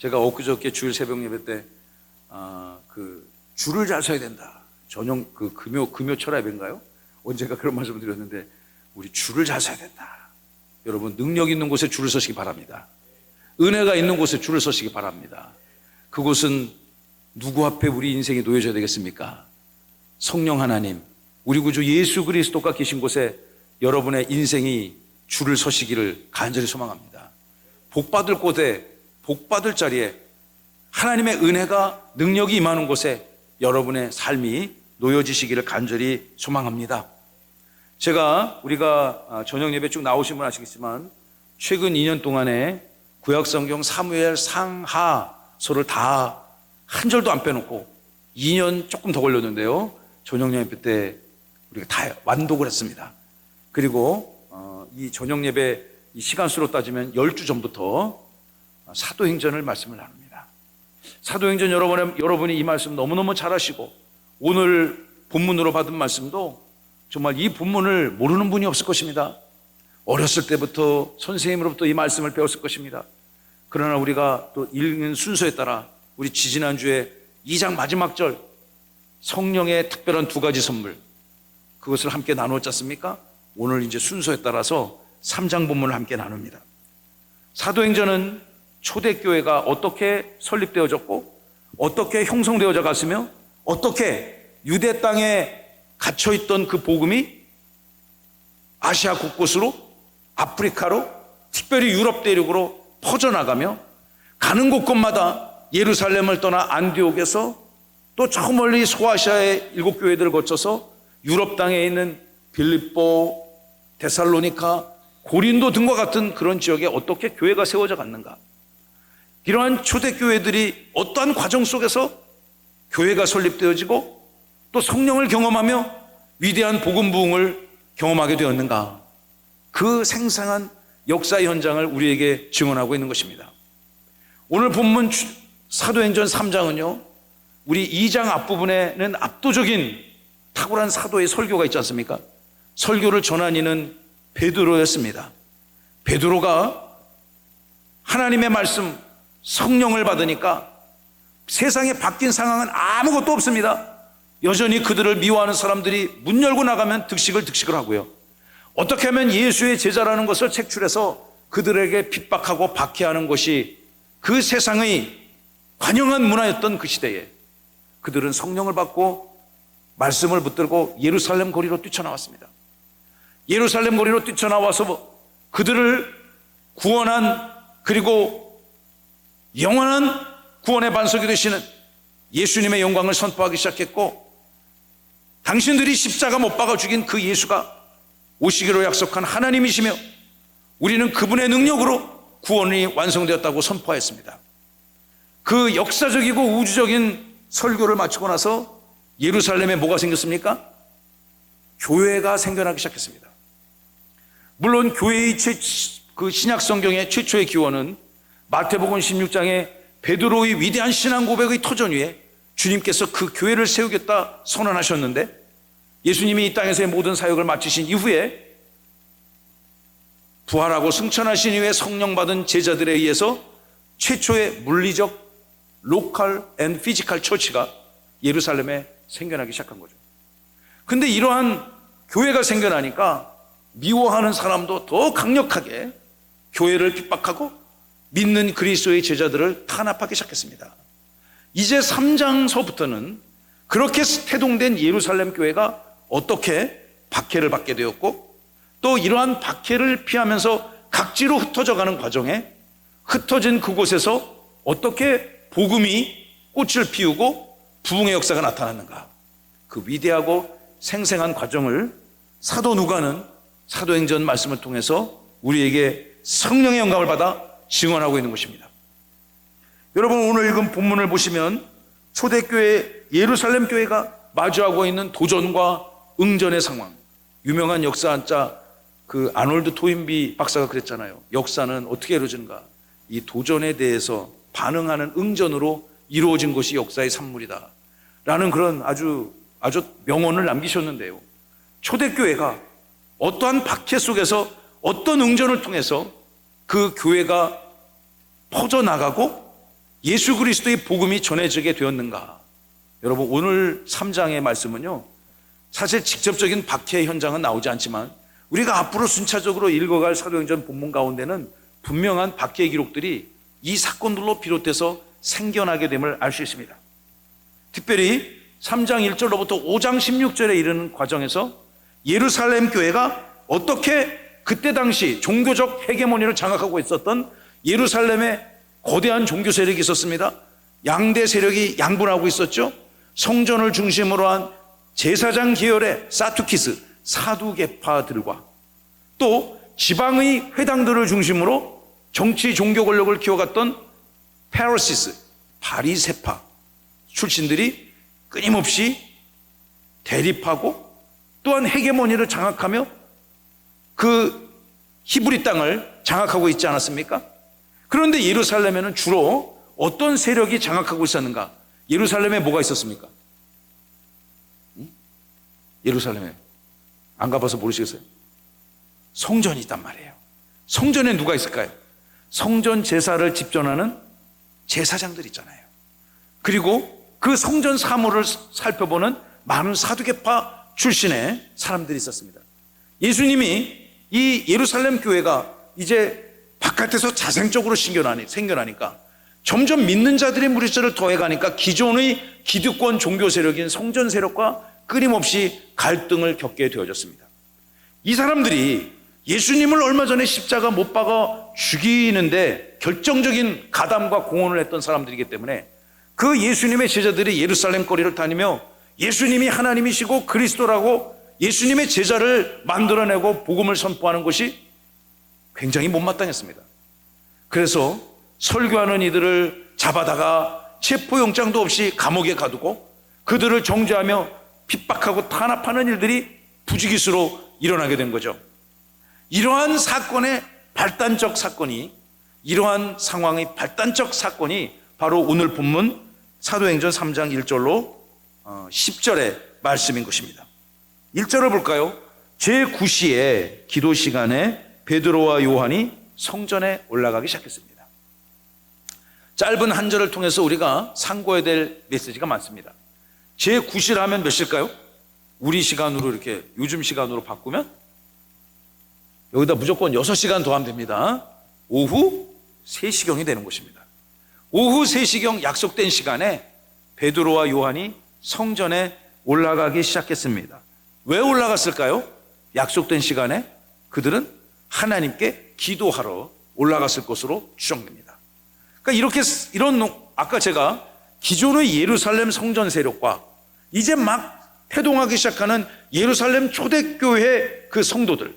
제가 엊그저께 주일 새벽 예배 때, 줄을 잘 서야 된다. 금요 철야배인가요? 언젠가 그런 말씀을 드렸는데, 우리 줄을 잘 서야 된다. 여러분, 능력 있는 곳에 줄을 서시기 바랍니다. 은혜가 있는 곳에 줄을 서시기 바랍니다. 그곳은 누구 앞에 우리 인생이 놓여져야 되겠습니까? 성령 하나님, 우리 구주 예수 그리스도가 계신 곳에 여러분의 인생이 줄을 서시기를 간절히 소망합니다. 복받을 곳에, 복받을 자리에 하나님의 은혜가, 능력이 임하는 곳에 여러분의 삶이 놓여지시기를 간절히 소망합니다. 우리가 저녁 예배 쭉 나오신 분 아시겠지만, 최근 2년 동안에 구약성경 사무엘 상하서를 다 한 절도 안 빼놓고 2년 조금 더 걸렸는데요, 저녁 예배 때 우리가 다 완독을 했습니다. 그리고 이 저녁 예배 이 시간수로 따지면 10주 전부터 사도행전을 말씀을 나눕니다. 사도행전 여러분이 이 말씀 너무너무 잘 아시고, 오늘 본문으로 받은 말씀도 정말 이 본문을 모르는 분이 없을 것입니다. 어렸을 때부터 선생님으로부터 이 말씀을 배웠을 것입니다. 그러나 우리가 또 읽는 순서에 따라 우리 지지난주에 2장 마지막 절, 성령의 특별한 2가지 선물, 그것을 함께 나누었지 않습니까? 오늘 이제 순서에 따라서 3장 본문을 함께 나눕니다. 사도행전은 초대교회가 어떻게 설립되어졌고, 어떻게 형성되어져 갔으며, 어떻게 유대 땅에 갇혀있던 그 복음이 아시아 곳곳으로, 아프리카로, 특별히 유럽 대륙으로 퍼져나가며, 가는 곳곳마다 예루살렘을 떠나 안디옥에서 또 저 멀리 소아시아의 7교회들을 거쳐서 유럽 땅에 있는 빌립보, 데살로니카, 고린도 등과 같은 그런 지역에 어떻게 교회가 세워져 갔는가, 이러한 초대교회들이 어떠한 과정 속에서 교회가 설립되어지고 또 성령을 경험하며 위대한 복음 부흥을 경험하게 되었는가, 그 생생한 역사의 현장을 우리에게 증언하고 있는 것입니다. 오늘 본문 사도행전 3장은요, 우리 2장 앞부분에는 압도적인 탁월한 사도의 설교가 있지 않습니까? 설교를 전한 이는 베드로였습니다. 베드로가 하나님의 말씀, 성령을 받으니까 세상에 바뀐 상황은 아무것도 없습니다. 여전히 그들을 미워하는 사람들이 문 열고 나가면 득식을 하고요, 어떻게 하면 예수의 제자라는 것을 책출해서 그들에게 핍박하고 박해하는 것이 그 세상의 관영한 문화였던 그 시대에 그들은 성령을 받고 말씀을 붙들고 예루살렘 거리로 뛰쳐나왔습니다. 예루살렘 거리로 뛰쳐나와서 그들을 구원한, 그리고 영원한 구원의 반석이 되시는 예수님의 영광을 선포하기 시작했고, 당신들이 십자가 못 박아 죽인 그 예수가 오시기로 약속한 하나님이시며 우리는 그분의 능력으로 구원이 완성되었다고 선포하였습니다. 그 역사적이고 우주적인 설교를 마치고 나서 예루살렘에 뭐가 생겼습니까? 교회가 생겨나기 시작했습니다. 물론 교회의 신약 성경의 최초의 기원은 마태복음 16장에 베드로의 위대한 신앙 고백의 터전 위에 주님께서 그 교회를 세우겠다 선언하셨는데, 예수님이 이 땅에서의 모든 사역을 마치신 이후에 부활하고 승천하신 이후에 성령 받은 제자들에 의해서 최초의 물리적 로컬 앤 피지컬 처치가 예루살렘에 생겨나기 시작한 거죠. 근데 이러한 교회가 생겨나니까 미워하는 사람도 더 강력하게 교회를 핍박하고 믿는 그리스도의 제자들을 탄압하기 시작했습니다. 이제 3장서부터는 그렇게 태동된 예루살렘 교회가 어떻게 박해를 받게 되었고, 또 이러한 박해를 피하면서 각지로 흩어져 가는 과정에 흩어진 그곳에서 어떻게 복음이 꽃을 피우고 부흥의 역사가 나타났는가, 그 위대하고 생생한 과정을 사도 누가는 사도행전 말씀을 통해서 우리에게 성령의 영감을 받아 증언하고 있는 것입니다. 여러분, 오늘 읽은 본문을 보시면 초대교회 예루살렘 교회가 마주하고 있는 도전과 응전의 상황, 유명한 역사학자 그 아놀드 토인비 박사가 그랬잖아요. 역사는 어떻게 이루어지는가? 이 도전에 대해서 반응하는 응전으로 이루어진 것이 역사의 산물이다 라는 그런 아주 명언을 남기셨는데요, 초대교회가 어떠한 박해 속에서 어떤 응전을 통해서 그 교회가 퍼져나가고 예수 그리스도의 복음이 전해지게 되었는가? 여러분, 오늘 3장의 말씀은요, 사실 직접적인 박해의 현장은 나오지 않지만 우리가 앞으로 순차적으로 읽어갈 사도행전 본문 가운데는 분명한 박해의 기록들이 이 사건들로 비롯돼서 생겨나게 됨을 알 수 있습니다. 특별히 3장 1절로부터 5장 16절에 이르는 과정에서 예루살렘 교회가 어떻게 그때 당시 종교적 헤게모니를 장악하고 있었던 예루살렘에 거대한 종교 세력이 있었습니다. 양대 세력이 양분하고 있었죠. 성전을 중심으로 한 제사장 계열의 사투키스, 사두개파들과 또 지방의 회당들을 중심으로 정치 종교 권력을 키워갔던 파리시스, 바리새파 출신들이 끊임없이 대립하고 또한 헤게모니를 장악하며 그 히브리 땅을 장악하고 있지 않았습니까? 그런데 예루살렘에는 주로 어떤 세력이 장악하고 있었는가? 예루살렘에 뭐가 있었습니까? 예루살렘에 안 가봐서 모르시겠어요? 성전이 있단 말이에요. 성전에 누가 있을까요? 성전 제사를 집전하는 제사장들 있잖아요. 그리고 그 성전 사물을 살펴보는 많은 사두개파 출신의 사람들이 있었습니다. 예수님이 이 예루살렘 교회가 이제 바깥에서 자생적으로 생겨나니까 점점 믿는 자들의 무리수를 더해가니까 기존의 기득권 종교 세력인 성전 세력과 끊임없이 갈등을 겪게 되어졌습니다. 이 사람들이 예수님을 얼마 전에 십자가 못 박아 죽이는데 결정적인 가담과 공헌을 했던 사람들이기 때문에 그 예수님의 제자들이 예루살렘 거리를 다니며 예수님이 하나님이시고 그리스도라고 예수님의 제자를 만들어내고 복음을 선포하는 것이 굉장히 못마땅했습니다. 그래서 설교하는 이들을 잡아다가 체포영장도 없이 감옥에 가두고 그들을 정죄하며 핍박하고 탄압하는 일들이 부지기수로 일어나게 된 거죠. 이러한 사건의 발단적 사건이 이러한 상황의 발단적 사건이 바로 오늘 본문 사도행전 3장 1절로 10절의 말씀인 것입니다. 1절을 볼까요? 제9시에 기도 시간에 베드로와 요한이 성전에 올라가기 시작했습니다. 짧은 한 절을 통해서 우리가 상고해야 될 메시지가 많습니다. 제9시를 하면 몇 시일까요? 우리 시간으로 이렇게 요즘 시간으로 바꾸면 여기다 무조건 6시간 더하면 됩니다. 오후 3시경이 되는 것입니다. 오후 3시경 약속된 시간에 베드로와 요한이 성전에 올라가기 시작했습니다. 왜 올라갔을까요? 약속된 시간에 그들은 하나님께 기도하러 올라갔을 것으로 추정됩니다. 그러니까 이런 아까 제가 기존의 예루살렘 성전 세력과 이제 막 태동하기 시작하는 예루살렘 초대교회 그 성도들,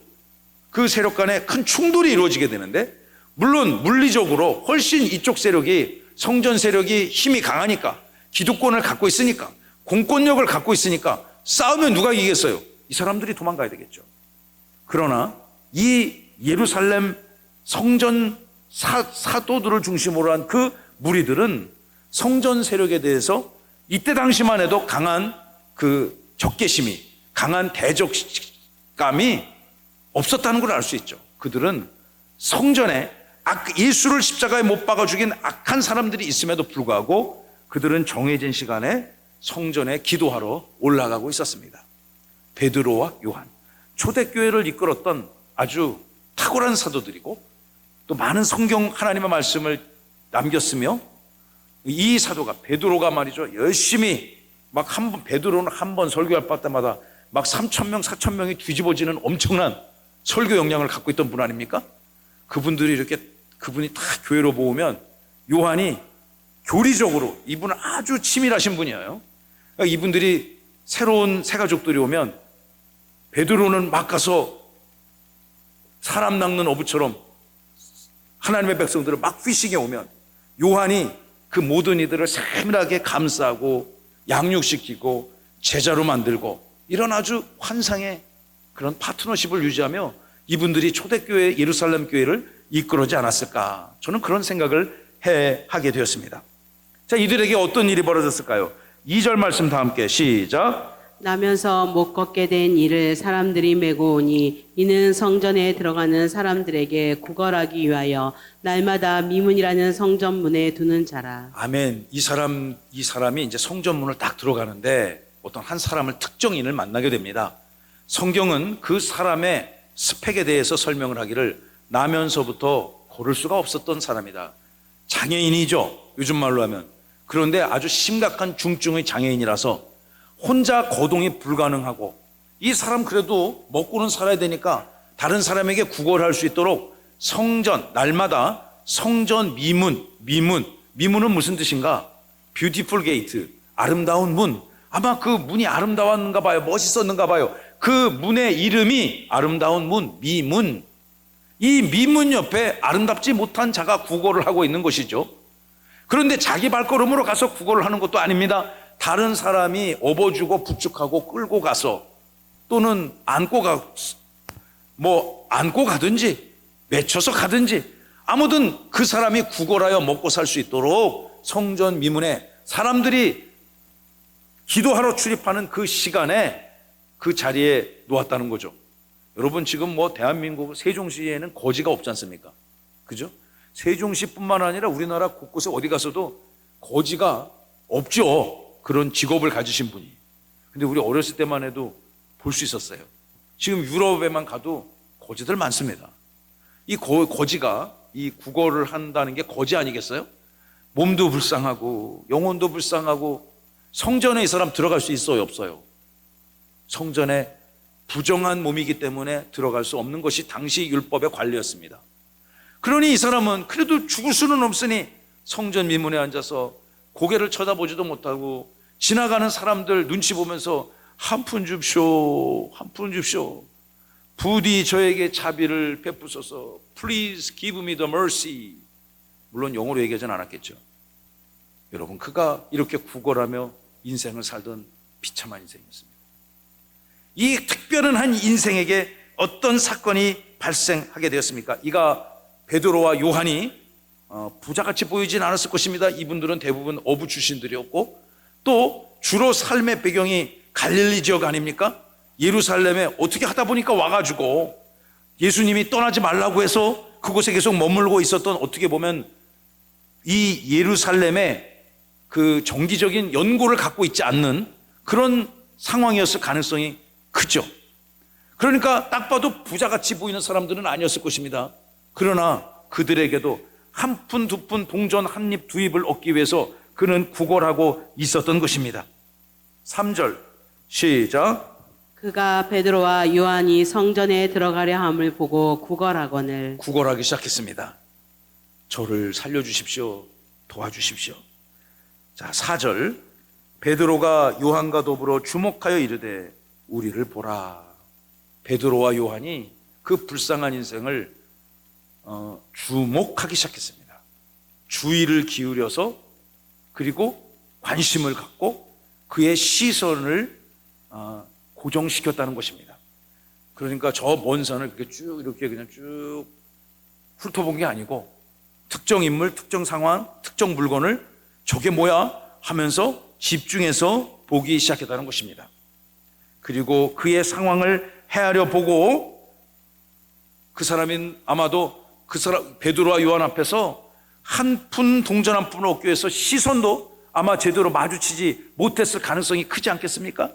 그 세력 간에 큰 충돌이 이루어지게 되는데, 물론 물리적으로 훨씬 이쪽 세력이 성전 세력이 힘이 강하니까, 기득권을 갖고 있으니까, 공권력을 갖고 있으니까 싸우면 누가 이기겠어요? 이 사람들이 도망가야 되겠죠. 그러나 이 예루살렘 성전 사도들을 중심으로 한 그 무리들은 성전 세력에 대해서 이때 당시만 해도 강한 그 적개심이, 강한 대적감이 없었다는 걸 알 수 있죠. 그들은 성전에 예수를 십자가에 못 박아 죽인 악한 사람들이 있음에도 불구하고 그들은 정해진 시간에 성전에 기도하러 올라가고 있었습니다. 베드로와 요한, 초대교회를 이끌었던 아주 탁월한 사도들이고 또 많은 성경 하나님의 말씀을 남겼으며, 이 사도가 베드로가 말이죠, 열심히 막 베드로는 한 번 설교할 때마다 막 3,000명, 4,000명이 뒤집어지는 엄청난 설교 역량을 갖고 있던 분 아닙니까? 그분이 다 교회로 모으면 요한이 교리적으로, 이분은 아주 치밀하신 분이에요. 그러니까 이분들이 새로운 새 가족들이 오면 베드로는 막 가서 사람 낚는 어부처럼 하나님의 백성들을 막 피싱해 오면 요한이 그 모든 이들을 세밀하게 감싸고 양육시키고 제자로 만들고 이런 아주 환상의 그런 파트너십을 유지하며 이분들이 초대교회 예루살렘 교회를 이끌어지 않았을까, 저는 그런 생각을 하게 되었습니다. 자, 이들에게 어떤 일이 벌어졌을까요? 2절 말씀 다 함께 시작. 나면서 못 걷게 된 이를 사람들이 메고 오니 이는 성전에 들어가는 사람들에게 구걸하기 위하여 날마다 미문이라는 성전 문에 두는 자라. 아멘. 이 사람이 이제 성전문을 딱 들어가는데 어떤 한 사람을 특정인을 만나게 됩니다. 성경은 그 사람의 스펙에 대해서 설명을 하기를 나면서부터 걸을 수가 없었던 사람이다. 장애인이죠. 요즘 말로 하면. 그런데 아주 심각한 중증의 장애인이라서 혼자 거동이 불가능하고, 이 사람 그래도 먹고는 살아야 되니까 다른 사람에게 구걸할 수 있도록 성전, 날마다 성전 미문은 무슨 뜻인가? 뷰티풀 게이트, 아름다운 문. 아마 그 문이 아름다웠는가 봐요. 멋있었는가 봐요. 그 문의 이름이 아름다운 문, 미문. 이 미문 옆에 아름답지 못한 자가 구걸을 하고 있는 것이죠. 그런데 자기 발걸음으로 가서 구걸을 하는 것도 아닙니다. 다른 사람이 업어주고 부축하고 끌고 가서, 또는 안고 가든지 맺혀서 가든지, 아무든 그 사람이 구걸하여 먹고 살 수 있도록 성전 미문에 사람들이 기도하러 출입하는 그 시간에 그 자리에 놓았다는 거죠. 여러분, 지금 대한민국 세종시에는 거지가 없지 않습니까? 그죠? 세종시뿐만 아니라 우리나라 곳곳에 어디 가서도 거지가 없죠. 그런 직업을 가지신 분이. 근데 우리 어렸을 때만 해도 볼 수 있었어요. 지금 유럽에만 가도 거지들 많습니다. 이 거지가 이 구걸을 한다는 게 거지 아니겠어요? 몸도 불쌍하고 영혼도 불쌍하고. 성전에 이 사람 들어갈 수 있어요, 없어요? 성전에 부정한 몸이기 때문에 들어갈 수 없는 것이 당시 율법의 관례였습니다. 그러니 이 사람은 그래도 죽을 수는 없으니 성전 미문에 앉아서 고개를 쳐다보지도 못하고 지나가는 사람들 눈치 보면서 한 푼 줍쇼, 한 푼 줍쇼, 부디 저에게 자비를 베푸소서, Please give me the mercy. 물론 영어로 얘기하진 않았겠죠. 여러분, 그가 이렇게 구걸하며 인생을 살던 비참한 인생이었습니다. 이 특별한 한 인생에게 어떤 사건이 발생하게 되었습니까? 이가 베드로와 요한이 부자같이 보이진 않았을 것입니다. 이분들은 대부분 어부 출신들이었고, 또 주로 삶의 배경이 갈릴리 지역 아닙니까? 예루살렘에 어떻게 하다 보니까 와가지고 예수님이 떠나지 말라고 해서 그곳에 계속 머물고 있었던, 어떻게 보면 이 예루살렘에 그 정기적인 연고를 갖고 있지 않는 그런 상황이었을 가능성이 크죠. 그러니까 딱 봐도 부자같이 보이는 사람들은 아니었을 것입니다. 그러나 그들에게도 한 푼, 두 푼, 동전 한 입, 두 입을 얻기 위해서 그는 구걸하고 있었던 것입니다. 3절 시작. 그가 베드로와 요한이 성전에 들어가려 함을 보고 구걸하기 시작했습니다. 저를 살려주십시오, 도와주십시오. 자, 4절. 베드로가 요한과 더불어 주목하여 이르되 우리를 보라. 베드로와 요한이 그 불쌍한 인생을 주목하기 시작했습니다. 주의를 기울여서, 그리고 관심을 갖고 그의 시선을 고정시켰다는 것입니다. 그러니까 저 먼 산을 이렇게 그냥 쭉 훑어본 게 아니고, 특정 인물, 특정 상황, 특정 물건을 저게 뭐야 하면서 집중해서 보기 시작했다는 것입니다. 그리고 그의 상황을 헤아려 보고, 그 사람인 아마도 베드로와 요한 앞에서 한 푼, 동전 한 푼을 얻기 위해서 시선도 아마 제대로 마주치지 못했을 가능성이 크지 않겠습니까?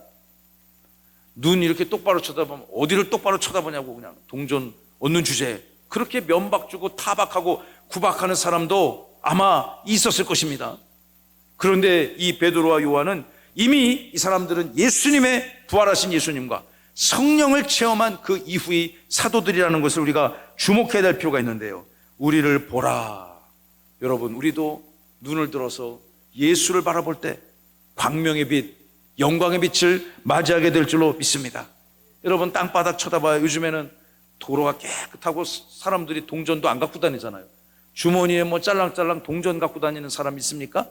눈 이렇게 똑바로 쳐다보면 어디를 똑바로 쳐다보냐고, 그냥 동전 얻는 주제에 그렇게 면박 주고 타박하고 구박하는 사람도 아마 있었을 것입니다. 그런데 이 베드로와 요한은 이미 이 사람들은 예수님의 부활하신 예수님과 성령을 체험한 그 이후의 사도들이라는 것을 우리가 주목해야 될 필요가 있는데요. 우리를 보라. 여러분, 우리도 눈을 들어서 예수를 바라볼 때 광명의 빛, 영광의 빛을 맞이하게 될 줄로 믿습니다. 여러분, 땅바닥 쳐다봐요. 요즘에는 도로가 깨끗하고 사람들이 동전도 안 갖고 다니잖아요. 주머니에 짤랑짤랑 동전 갖고 다니는 사람 있습니까?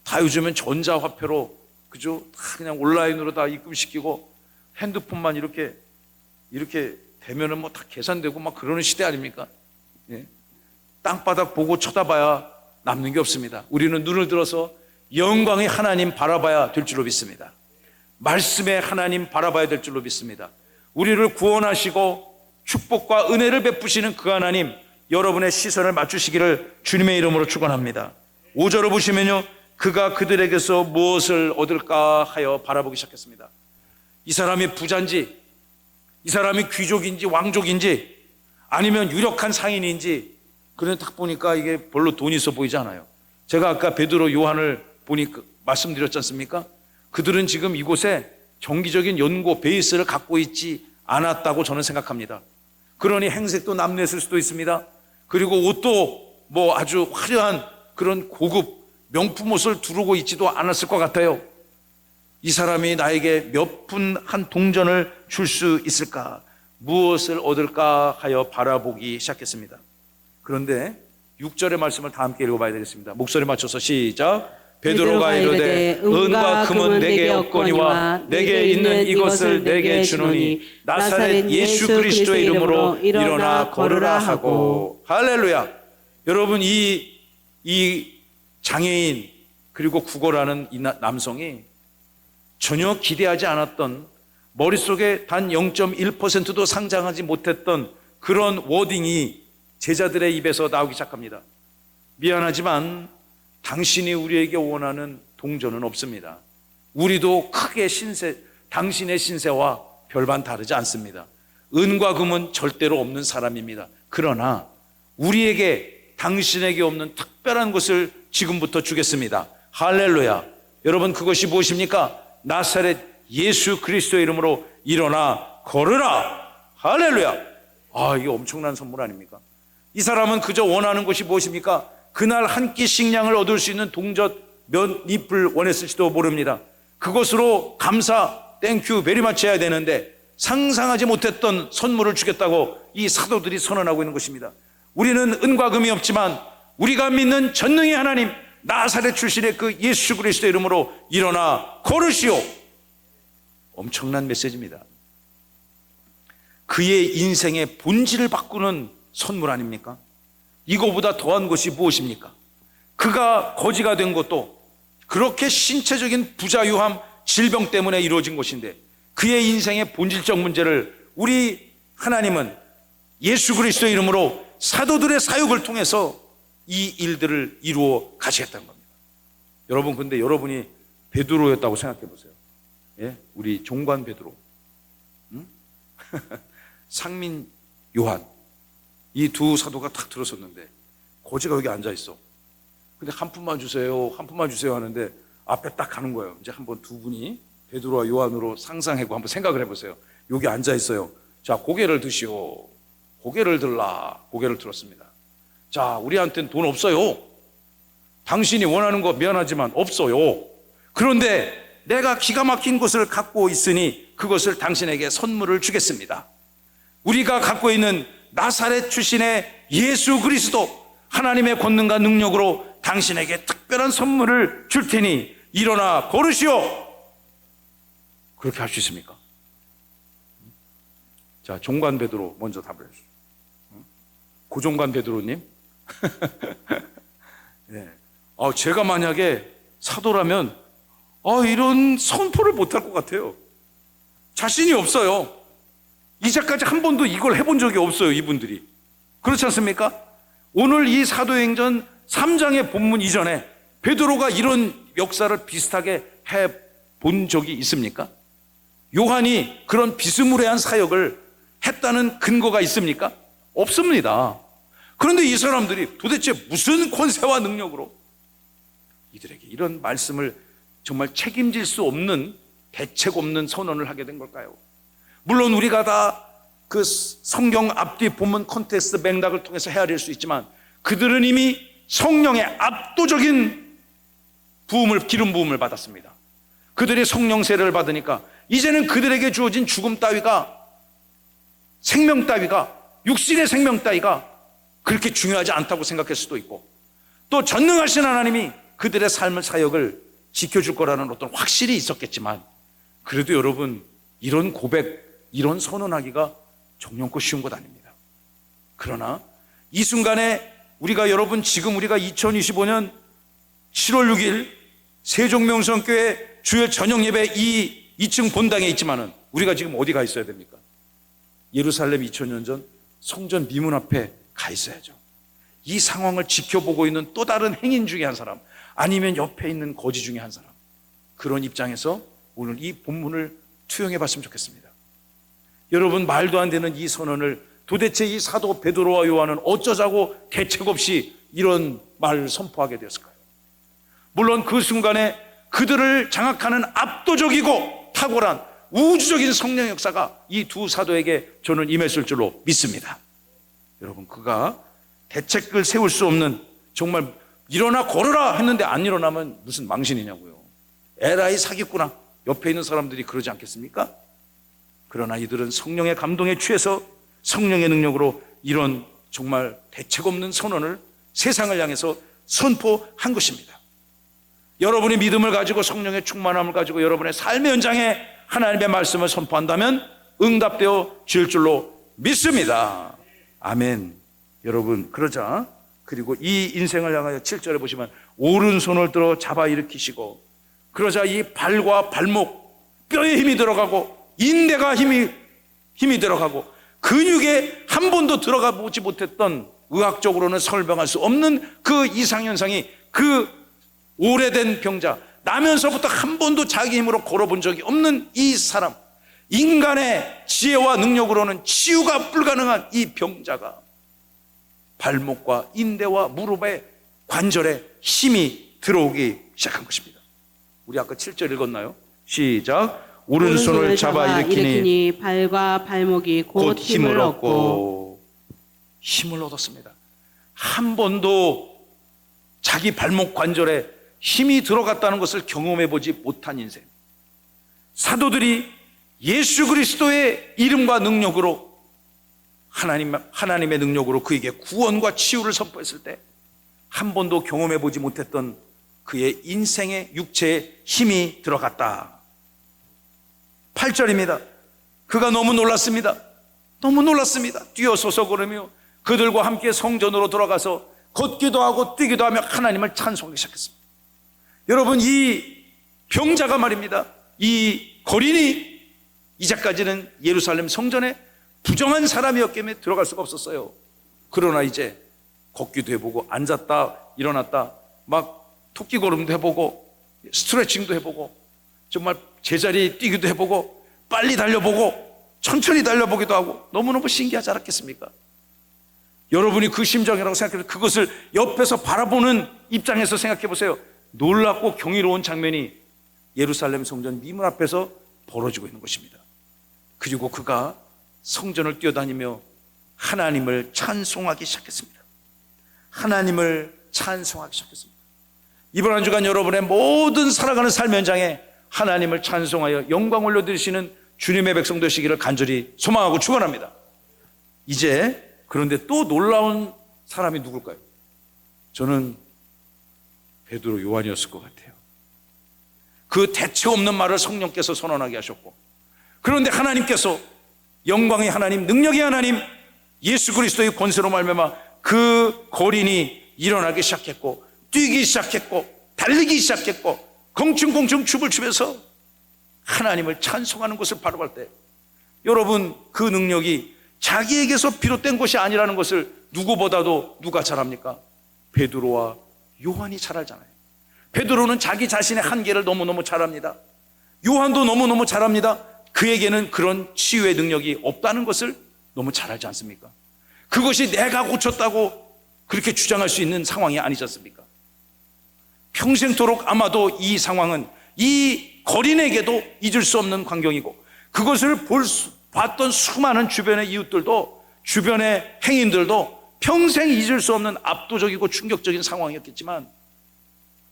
다 요즘엔 전자화폐로, 그죠? 다 그냥 온라인으로 다 입금시키고 핸드폰만 이렇게 되면은 다 계산되고 그러는 시대 아닙니까? 예. 땅바닥 보고 쳐다봐야 남는 게 없습니다. 우리는 눈을 들어서 영광의 하나님 바라봐야 될 줄로 믿습니다. 말씀의 하나님 바라봐야 될 줄로 믿습니다. 우리를 구원하시고 축복과 은혜를 베푸시는 그 하나님, 여러분의 시선을 맞추시기를 주님의 이름으로 축원합니다. 5절을 보시면요, 그가 그들에게서 무엇을 얻을까 하여 바라보기 시작했습니다. 이 사람이 부자인지, 이 사람이 귀족인지 왕족인지, 아니면 유력한 상인인지, 그런데 딱 보니까 이게 별로 돈이 있어 보이지 않아요. 제가 아까 베드로, 요한을 보니까 말씀드렸지 않습니까? 그들은 지금 이곳에 정기적인 연고 베이스를 갖고 있지 않았다고 저는 생각합니다. 그러니 행색도 남루했을 수도 있습니다. 그리고 옷도 뭐 아주 화려한 그런 고급 명품 옷을 두르고 있지도 않았을 것 같아요. 이 사람이 나에게 몇 푼 한 동전을 줄 수 있을까? 무엇을 얻을까 하여 바라보기 시작했습니다. 그런데 6절의 말씀을 다 함께 읽어봐야 되겠습니다. 목소리 맞춰서 시작. 베드로가 이르되 은과 금은 내게 없거니와 내게 있는 이것을 내게 주노니 나사렛 예수 그리스도의 이름으로 일어나 걸으라 하고. 할렐루야. 여러분, 이 장애인 그리고 구걸하는 이 남성이 전혀 기대하지 않았던, 머릿속에 단 0.1%도 상상하지 못했던 그런 워딩이 제자들의 입에서 나오기 시작합니다. 미안하지만 당신이 우리에게 원하는 동전은 없습니다. 우리도 크게 당신의 신세와 별반 다르지 않습니다. 은과 금은 절대로 없는 사람입니다. 그러나 우리에게, 당신에게 없는 특별한 것을 지금부터 주겠습니다. 할렐루야. 여러분, 그것이 무엇입니까? 나사렛 예수 그리스도의 이름으로 일어나 걸으라. 할렐루야. 이게 엄청난 선물 아닙니까? 이 사람은 그저 원하는 것이 무엇입니까? 그날 한 끼 식량을 얻을 수 있는 동전 몇 잎을 원했을지도 모릅니다. 그것으로 감사, 땡큐, 베리마치 해야 되는데 상상하지 못했던 선물을 주겠다고 이 사도들이 선언하고 있는 것입니다. 우리는 은과 금이 없지만 우리가 믿는 전능의 하나님, 나사렛 출신의 그 예수 그리스도의 이름으로 일어나 걸으시오. 엄청난 메시지입니다. 그의 인생의 본질을 바꾸는 선물 아닙니까? 이거보다 더한 것이 무엇입니까? 그가 거지가 된 것도 그렇게 신체적인 부자유함, 질병 때문에 이루어진 것인데, 그의 인생의 본질적 문제를 우리 하나님은 예수 그리스도의 이름으로 사도들의 사역을 통해서 이 일들을 이루어 가시겠다는 겁니다. 여러분, 근데 여러분이 베드로였다고 생각해 보세요. 예? 우리 종관 베드로, 상민 요한, 이 두 사도가 탁 들어섰는데 거지가 여기 앉아 있어. 근데 한 푼만 주세요, 한 푼만 주세요 하는데 앞에 딱 가는 거예요. 이제 한번 두 분이 베드로와 요한으로 상상하고 한번 생각을 해보세요. 여기 앉아 있어요. 자, 고개를 드시오. 고개를 들라. 고개를 들었습니다. 자, 우리한테는 돈 없어요. 당신이 원하는 거 미안하지만 없어요. 그런데 내가 기가 막힌 것을 갖고 있으니 그것을 당신에게 선물을 주겠습니다. 우리가 갖고 있는 나사렛 출신의 예수 그리스도, 하나님의 권능과 능력으로 당신에게 특별한 선물을 줄 테니 일어나 걸으시오. 그렇게 할 수 있습니까? 자, 종관 베드로 먼저 답을 해주시오. 고종관 베드로님. 네. 제가 만약에 사도라면 이런 선포를 못할 것 같아요. 자신이 없어요. 이제까지 한 번도 이걸 해본 적이 없어요, 이분들이. 그렇지 않습니까? 오늘 이 사도행전 3장의 본문 이전에 베드로가 이런 역사를 비슷하게 해본 적이 있습니까? 요한이 그런 비스무리한 사역을 했다는 근거가 있습니까? 없습니다. 그런데 이 사람들이 도대체 무슨 권세와 능력으로 이들에게 이런 말씀을 정말 책임질 수 없는, 대책 없는 선언을 하게 된 걸까요? 물론 우리가 다 그 성경 앞뒤 본문 콘텍스트 맥락을 통해서 헤아릴 수 있지만 그들은 이미 성령의 압도적인 기름 부음을 받았습니다. 그들이 성령 세례를 받으니까 이제는 그들에게 주어진 죽음 따위가, 생명 따위가, 육신의 생명 따위가 그렇게 중요하지 않다고 생각할 수도 있고, 또 전능하신 하나님이 그들의 삶을, 사역을 지켜줄 거라는 어떤 확실히 있었겠지만, 그래도 여러분, 이런 고백, 이런 선언하기가 정령껏 쉬운 것 아닙니다. 그러나 이 순간에 여러분, 지금 우리가 2025년 7월 6일 세종명성교회 주요 저녁 예배 이 2층 본당에 있지만은 우리가 지금 어디 가 있어야 됩니까? 예루살렘 2000년 전 성전 미문 앞에 가 있어야죠. 이 상황을 지켜보고 있는 또 다른 행인 중에 한 사람, 아니면 옆에 있는 거지 중에 한 사람, 그런 입장에서 오늘 이 본문을 투영해 봤으면 좋겠습니다. 여러분, 말도 안 되는 이 선언을 도대체 이 사도 베드로와 요한은 어쩌자고 대책 없이 이런 말을 선포하게 되었을까요? 물론 그 순간에 그들을 장악하는 압도적이고 탁월한 우주적인 성령 역사가 이 두 사도에게 저는 임했을 줄로 믿습니다. 여러분, 그가 대책을 세울 수 없는, 정말 일어나 걸어라 했는데 안 일어나면 무슨 망신이냐고요. 에라이 사기꾼아, 옆에 있는 사람들이 그러지 않겠습니까? 그러나 이들은 성령의 감동에 취해서 성령의 능력으로 이런 정말 대책 없는 선언을 세상을 향해서 선포한 것입니다. 여러분이 믿음을 가지고 성령의 충만함을 가지고 여러분의 삶의 현장에 하나님의 말씀을 선포한다면 응답되어 질 줄로 믿습니다. 아멘. 여러분, 그러자 그리고 이 인생을 향하여 7절에 보시면 오른손을 들어 잡아 일으키시고, 그러자 이 발과 발목, 뼈에 힘이 들어가고 인대가 힘이 들어가고 근육에 한 번도 들어가 보지 못했던, 의학적으로는 설명할 수 없는 그 이상현상이, 그 오래된 병자, 나면서부터 한 번도 자기 힘으로 걸어본 적이 없는 이 사람, 인간의 지혜와 능력으로는 치유가 불가능한 이 병자가 발목과 인대와 무릎의 관절에 힘이 들어오기 시작한 것입니다. 우리 아까 7절 읽었나요? 시작. 오른손을 잡아 일으키니 발과 발목이 곧 힘을 얻고. 힘을 얻었습니다. 한 번도 자기 발목 관절에 힘이 들어갔다는 것을 경험해 보지 못한 인생. 사도들이 예수 그리스도의 이름과 능력으로, 하나님의 능력으로 그에게 구원과 치유를 선포했을 때 한 번도 경험해 보지 못했던 그의 인생의 육체에 힘이 들어갔다. 8절입니다. 그가 너무 놀랐습니다. 너무 놀랐습니다. 뛰어서서 걸으며 그들과 함께 성전으로 들어가서 걷기도 하고 뛰기도 하며 하나님을 찬송하기 시작했습니다. 여러분, 이 병자가 말입니다, 이 거린이 이제까지는 예루살렘 성전에 부정한 사람이었기 때문에 들어갈 수가 없었어요. 그러나 이제 걷기도 해보고 앉았다 일어났다 막 토끼 걸음도 해보고 스트레칭도 해보고 정말 제자리에 뛰기도 해보고 빨리 달려보고 천천히 달려보기도 하고 너무너무 신기하지 않았겠습니까? 여러분이 그 심정이라고 생각해서 그것을 옆에서 바라보는 입장에서 생각해 보세요. 놀랍고 경이로운 장면이 예루살렘 성전 미문 앞에서 벌어지고 있는 것입니다. 그리고 그가 성전을 뛰어다니며 하나님을 찬송하기 시작했습니다. 하나님을 찬송하기 시작했습니다. 이번 한 주간 여러분의 모든 살아가는 삶 현장에 하나님을 찬송하여 영광 올려드리시는 주님의 백성 되시기를 간절히 소망하고 축원합니다. 이제 그런데 또 놀라운 사람이 누굴까요? 저는 베드로 요한이었을 것 같아요. 그 대책 없는 말을 성령께서 선언하게 하셨고, 그런데 하나님께서, 영광의 하나님, 능력의 하나님, 예수 그리스도의 권세로 말미암아 그 거린이 일어나기 시작했고 뛰기 시작했고 달리기 시작했고 공충공충 춤을 추면서 하나님을 찬송하는 것을 바라볼 때, 여러분, 그 능력이 자기에게서 비롯된 것이 아니라는 것을 누구보다도 누가 잘 압니까? 베드로와 요한이 잘 알잖아요. 베드로는 자기 자신의 한계를 너무너무 잘 압니다. 요한도 너무너무 잘 압니다. 그에게는 그런 치유의 능력이 없다는 것을 너무 잘 알지 않습니까? 그것이 내가 고쳤다고 그렇게 주장할 수 있는 상황이 아니지 않습니까? 평생토록 아마도 이 상황은 이 거린에게도 잊을 수 없는 광경이고, 그것을 봤던 수많은 주변의 이웃들도, 주변의 행인들도 평생 잊을 수 없는 압도적이고 충격적인 상황이었겠지만,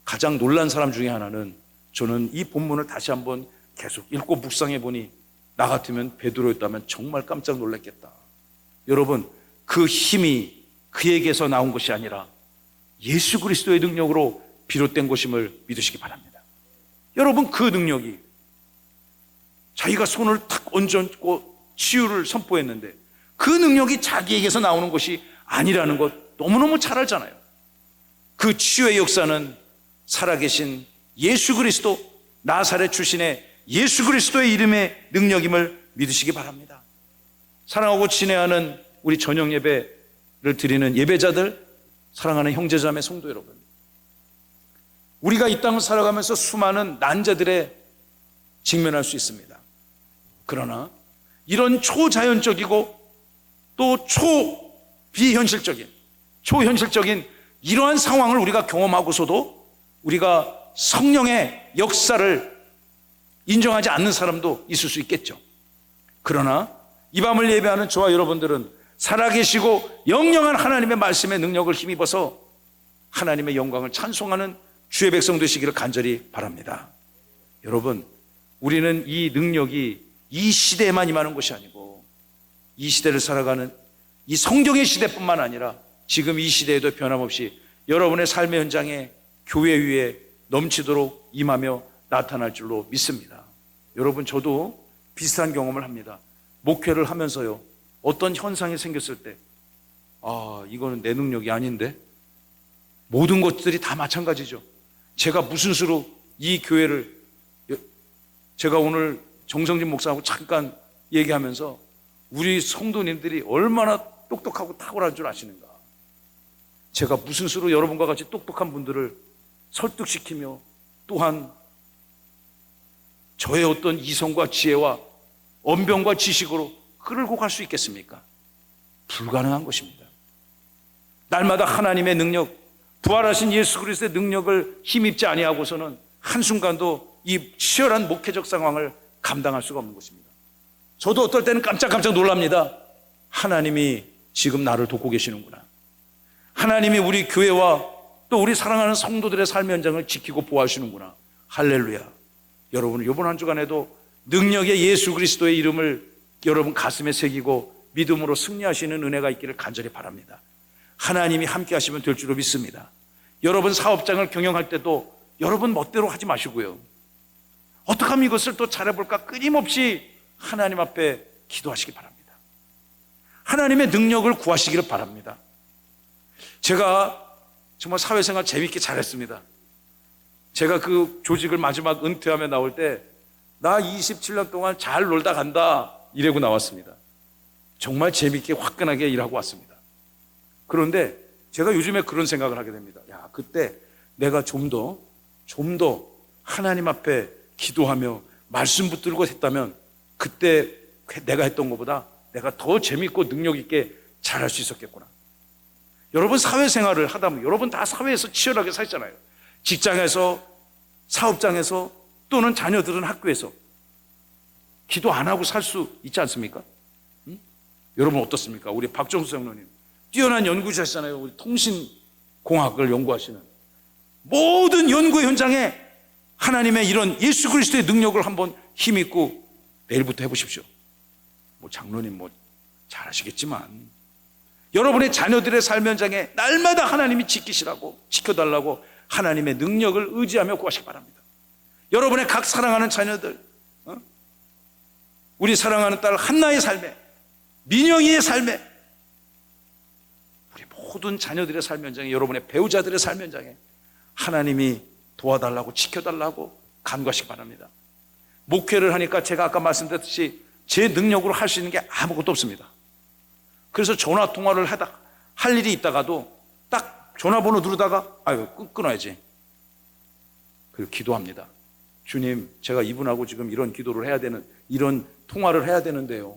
가장 놀란 사람 중에 하나는, 저는 이 본문을 다시 한번 계속 읽고 묵상해 보니 나 같으면 베드로였다면 정말 깜짝 놀랐겠다. 여러분, 그 힘이 그에게서 나온 것이 아니라 예수 그리스도의 능력으로 비롯된 것임을 믿으시기 바랍니다. 여러분, 그 능력이, 자기가 손을 탁 얹고 치유를 선포했는데 그 능력이 자기에게서 나오는 것이 아니라는 것 너무너무 잘 알잖아요. 그 치유의 역사는 살아계신 예수 그리스도, 나사렛 출신의 예수 그리스도의 이름의 능력임을 믿으시기 바랍니다. 사랑하고 친애하는 우리 저녁 예배를 드리는 예배자들, 사랑하는 형제자매 성도 여러분, 우리가 이 땅을 살아가면서 수많은 난제들에 직면할 수 있습니다. 그러나 이런 초자연적이고 또 초현실적인 이러한 상황을 우리가 경험하고서도 우리가 성령의 역사를 인정하지 않는 사람도 있을 수 있겠죠. 그러나 이 밤을 예배하는 저와 여러분들은 살아계시고 영영한 하나님의 말씀의 능력을 힘입어서 하나님의 영광을 찬송하는 주의 백성 되시기를 간절히 바랍니다. 여러분, 우리는 이 능력이 이 시대에만 임하는 것이 아니고 이 시대를 살아가는 이 성경의 시대뿐만 아니라 지금 이 시대에도 변함없이 여러분의 삶의 현장에 교회 위에 넘치도록 임하며 나타날 줄로 믿습니다. 여러분, 저도 비슷한 경험을 합니다. 목회를 하면서요, 어떤 현상이 생겼을 때 이거는 내 능력이 아닌데, 모든 것들이 다 마찬가지죠. 제가 무슨 수로 이 교회를, 제가 오늘 정성진 목사하고 잠깐 얘기하면서 우리 성도님들이 얼마나 똑똑하고 탁월한 줄 아시는가. 제가 무슨 수로 여러분과 같이 똑똑한 분들을 설득시키며 또한 저의 어떤 이성과 지혜와 언변과 지식으로 끌고 갈 수 있겠습니까? 불가능한 것입니다. 날마다 하나님의 능력, 부활하신 예수 그리스도의 능력을 힘입지 아니하고서는 한순간도 이 치열한 목회적 상황을 감당할 수가 없는 것입니다. 저도 어떨 때는 깜짝깜짝 놀랍니다. 하나님이 지금 나를 돕고 계시는구나. 하나님이 우리 교회와 또 우리 사랑하는 성도들의 삶의 현장을 지키고 보호하시는구나. 할렐루야. 여러분, 이번 한 주간에도 능력의 예수 그리스도의 이름을 여러분 가슴에 새기고 믿음으로 승리하시는 은혜가 있기를 간절히 바랍니다. 하나님이 함께 하시면 될 줄로 믿습니다. 여러분 사업장을 경영할 때도 여러분 멋대로 하지 마시고요, 어떻게 하면 이것을 또 잘해볼까 끊임없이 하나님 앞에 기도하시기 바랍니다. 하나님의 능력을 구하시기를 바랍니다. 제가 정말 사회생활 재밌게 잘했습니다. 제가 그 조직을 마지막 은퇴하며 나올 때 나 27년 동안 잘 놀다 간다 이러고 나왔습니다. 정말 재밌게 화끈하게 일하고 왔습니다. 그런데 제가 요즘에 그런 생각을 하게 됩니다. 그때 내가 좀 더 하나님 앞에 기도하며 말씀 붙들고 했다면 그때 내가 했던 것보다 내가 더 재밌고 능력 있게 잘할 수 있었겠구나. 여러분, 사회생활을 하다 보면 여러분 다 사회에서 치열하게 사시잖아요. 직장에서, 사업장에서, 또는 자녀들은 학교에서 기도 안 하고 살 수 있지 않습니까? 여러분 어떻습니까? 우리 박정수 장로님 뛰어난 연구자시잖아요. 우리 통신공학을 연구하시는 모든 연구의 현장에 하나님의 이런 예수 그리스도의 능력을 한번 힘입고 내일부터 해보십시오. 장로님 잘하시겠지만 여러분의 자녀들의 삶 현장에 날마다 하나님이 지켜달라고 하나님의 능력을 의지하며 구하시기 바랍니다. 여러분의 각 사랑하는 자녀들, 우리 사랑하는 딸 한나의 삶에, 민영이의 삶에, 우리 모든 자녀들의 삶 현장에, 여러분의 배우자들의 삶 현장에 하나님이 도와달라고 지켜달라고 간구하시기 바랍니다. 목회를 하니까 제가 아까 말씀드렸듯이 제 능력으로 할 수 있는 게 아무것도 없습니다. 그래서 전화 통화를 할 일이 있다가도 딱 전화번호 누르다가 끊어야지. 그리고 기도합니다. 주님, 제가 이분하고 지금 이런 기도를 해야 되는, 이런 통화를 해야 되는데요,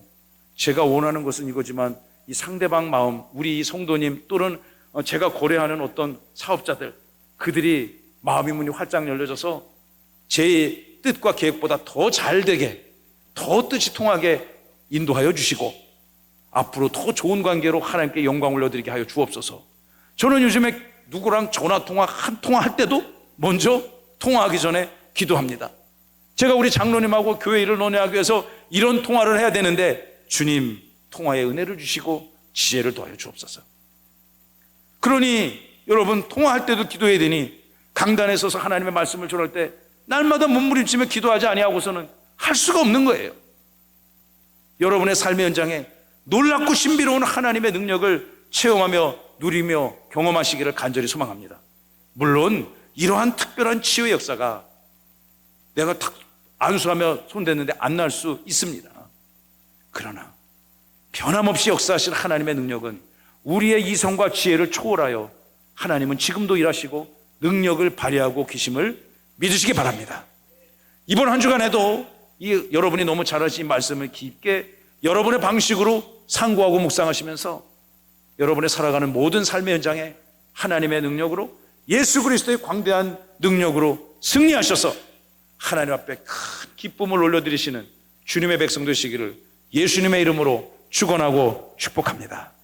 제가 원하는 것은 이거지만 이 상대방 마음, 우리 성도님 또는 제가 고려하는 어떤 사업자들, 그들이 마음의 문이 활짝 열려져서 제 뜻과 계획보다 더 잘되게, 더 뜻이 통하게 인도하여 주시고 앞으로 더 좋은 관계로 하나님께 영광 올려드리게 하여 주옵소서. 저는 요즘에 누구랑 전화통화 한 통화 할 때도 먼저 통화하기 전에 기도합니다. 제가 우리 장로님하고 교회 일을 논의하기 위해서 이런 통화를 해야 되는데 주님, 통화에 은혜를 주시고 지혜를 더하여 주옵소서. 그러니 여러분, 통화할 때도 기도해야 되니 강단에 서서 하나님의 말씀을 전할 때 날마다 몸부림치며 기도하지 아니하고서는 할 수가 없는 거예요. 여러분의 삶의 현장에 놀랍고 신비로운 하나님의 능력을 체험하며 누리며 경험하시기를 간절히 소망합니다. 물론 이러한 특별한 치유의 역사가 내가 안수하며 손댔는데 안 날 수 있습니다. 그러나 변함없이 역사하실 하나님의 능력은 우리의 이성과 지혜를 초월하여 하나님은 지금도 일하시고 능력을 발휘하고 계심을 믿으시기 바랍니다. 이번 한 주간에도 여러분이 너무 잘 아신 말씀을 깊게 여러분의 방식으로 상고하고 묵상하시면서 여러분의 살아가는 모든 삶의 현장에 하나님의 능력으로 예수 그리스도의 광대한 능력으로 승리하셔서 하나님 앞에 큰 기쁨을 올려드리시는 주님의 백성 되시기를 예수님의 이름으로 축원하고 축복합니다.